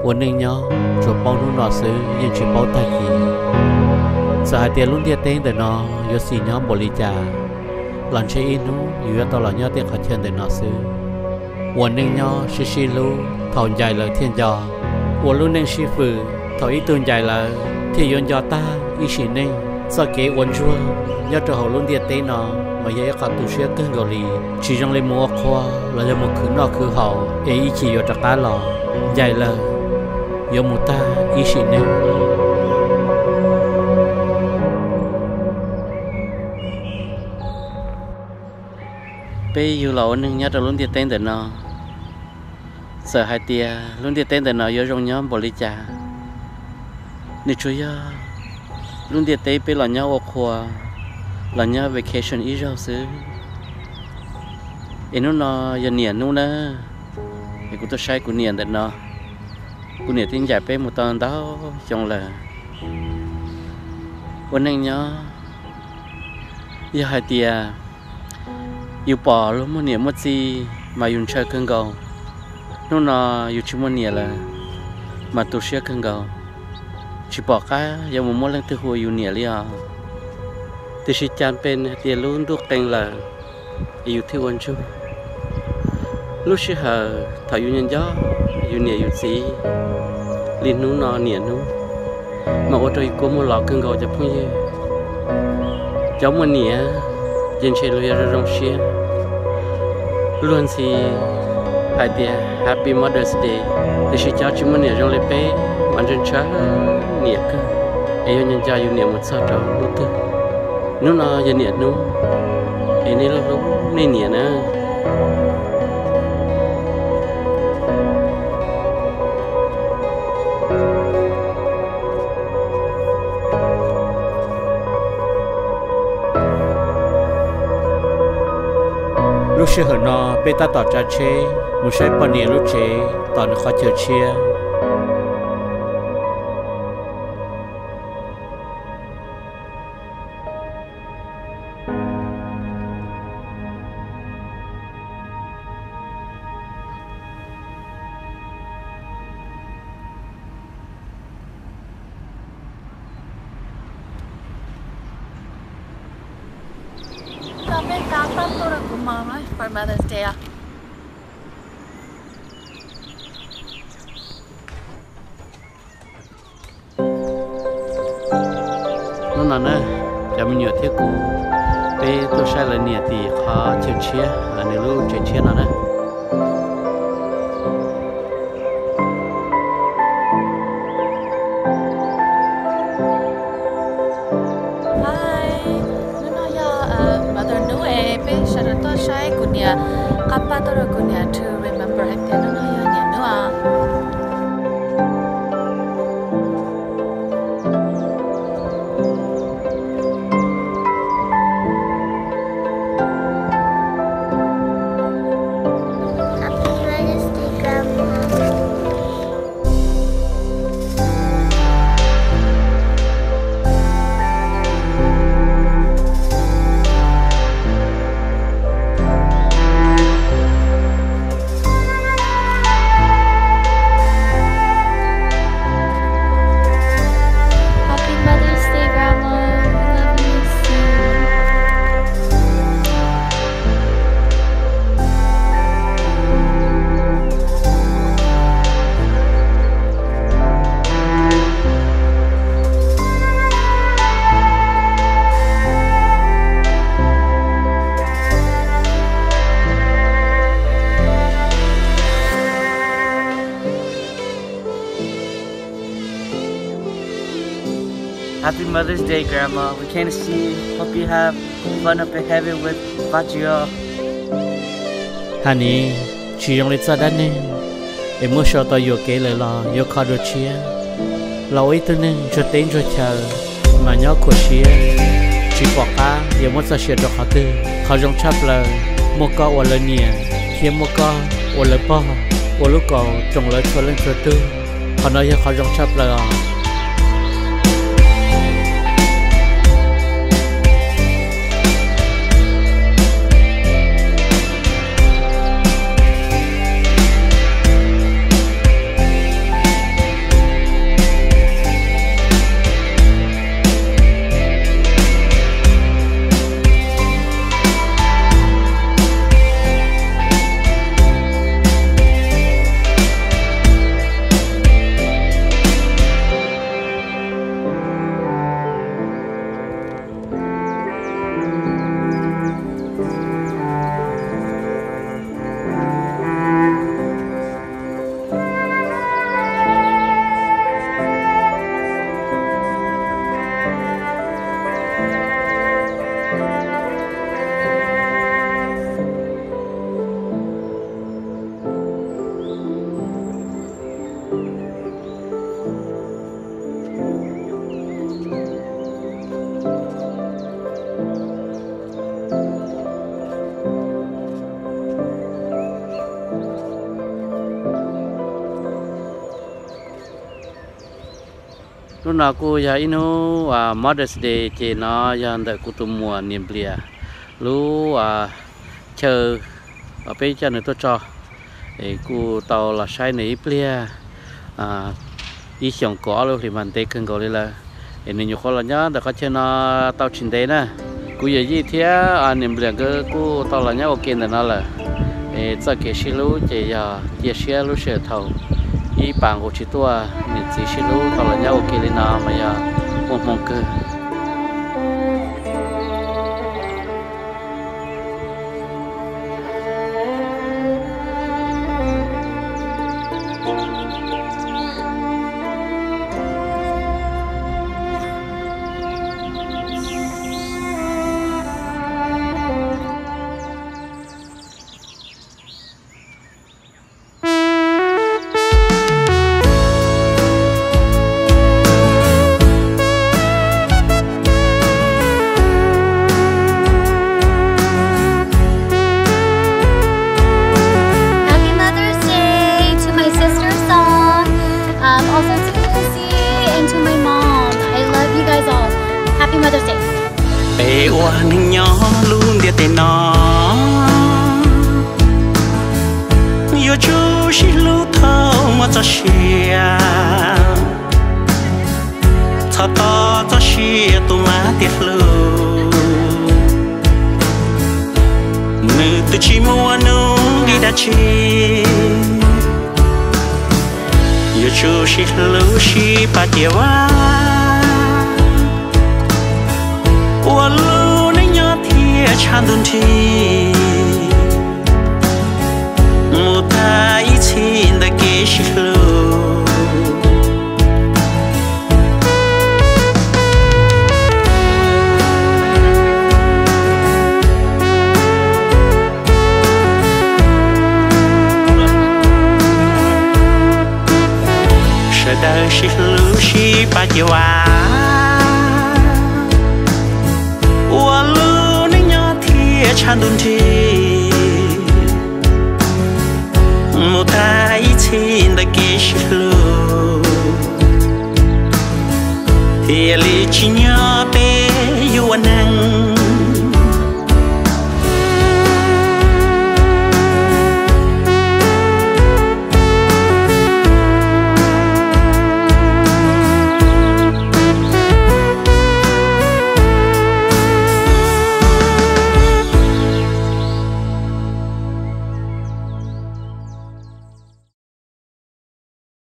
วันหนึ่งเนาะจบเป้านู่นนอซื้อยังชิเป้าตะกี้สหายเตียรุ่นเตียเต้งแต่นอยศสีเนาะบริจาหลังใช้อินูอยู่ตลอดเนาะเตียขอเชิญแต่นอซื้อวันหนึ่งเนาะชิรู้ถอนใจเลยเทียนจอวันรุ่นหนึ่งชีฝือถอยตุนใจเลยที่ยนจอตาอีชิหนึ่งสเกวันชัวnhớ trở hậu luôn điện tế nó mà giờ có tu sửa cơn gò lì chỉ trong lấy mua khoa là giờ một khứ nó khứ hậu ấy chỉ ở trạc cá lò dài lời giờ một ta ý chỉ nên bây giờ lâu nên nhớ trở luôn điện tế nó sợ hai tia luôn điện tế nó giờ trong nhóm bỏ lý trà nên chú giờ luôn điện tế bây là nhau ở khoa là nhớ vacation ít rau xứ, em nó giờ niệm luôn đó, thì cũng tôi sai cũng niệm được nó, cũng niệm tin giải pe một tuần đó trong là,วันนึงnhớ, giờ hai tia, yêu bỏ luôn muốn niệm một gì mà dùng chơi cơn gầu, nó yêu chỉ muốn niệm là, mà tôi sẽ cơn gầu, chỉ bỏ cái giờ một món lần thứ hai yêu niệm liền từ khi chán bên thì luôn được tên là yêu thương anh chú lúc xưa hờ thầy yêu nhân gió yêu nhẹ yêu gì liên nú nọ nhẹ nú mà ở đây có một lọ cơn gạo chập không như cháu muốn nhẹ dân chơi lôi ra rong xia luôn thì hai tia Happy Mother's Day từ khi cháu chỉ muốn nhẹ trong lấy bé mà dân cháu nhẹ cơ yêu nhân gió yêu nhẹ một sao đó lúc thứ nó giờ nhiệt nó cái này là lúc nên nhiệt nè lúc xưa hồi nó bé ta tỏ ra chế một sai bao nhiêu lúc chế tỏ nó khó chờ chia for Mother's Day. Nó là nè, cho mình nhớ thiết cũ. Bây tôi sai là nhẹ thì khó chịu chia, nếu lúc chịu chia nó nè. Kappa tôi cũng nhớ to remember hết thế nó nhớ nữa à. Happy Mother's Day, Grandma. We came to see. Hope you have fun up in heaven with Vajio. Honey, chỉ trong lịch sử đó nên em muốn cho tôi vô kế lời lo, vô khó được chia. Lâu ấy tôi nên cho tên cho chờ mà nhớ của chia. Chỉ bỏ cá, giờ muốn sao chia được họ tư. Họ trong chấp lời, một câu ở lời nhẹ, kia một câu ở lời bỏ, ở lúc cầu trong lời cho lên cho tư. Họ nói cho họ trong chấp lời. lúc nào cô giờ inu Mother's Day thì nó giờ đợi cô tụi mùa niềm bìa lúc chờ ở bên chân này tôi cho để cô tàu là sai này bìa ý想có luôn thì mình thấy cần gọi là để nên nhiều khó là nhá để có chơi nó tàu trên đấy nè cô giờ gì thế niềm bìa cái cô tàu là nhá ok là nó là để cho cái xí lú chỉ giờ chia sẻ lú sửa thầu ý bằng của chị tua nên chỉ xí lú tàu là nhá ok lên nào mà giờ mong mong cơ Mother's Day. Bê oan nhỏ luôn địa tên nó yêu chú chỉ lúc thâu mà cho xia thọ to cho xia tụ má tiệt lưu nữ tự chỉ mua nung đi đã chi yêu chú chỉ lúc chỉ ba tiêu á我路那样铁长盾梯，木他一起的给西路，是的西路西把酒啊。我路那样铁长盾梯，木他一起的给西路，铁里青鸟被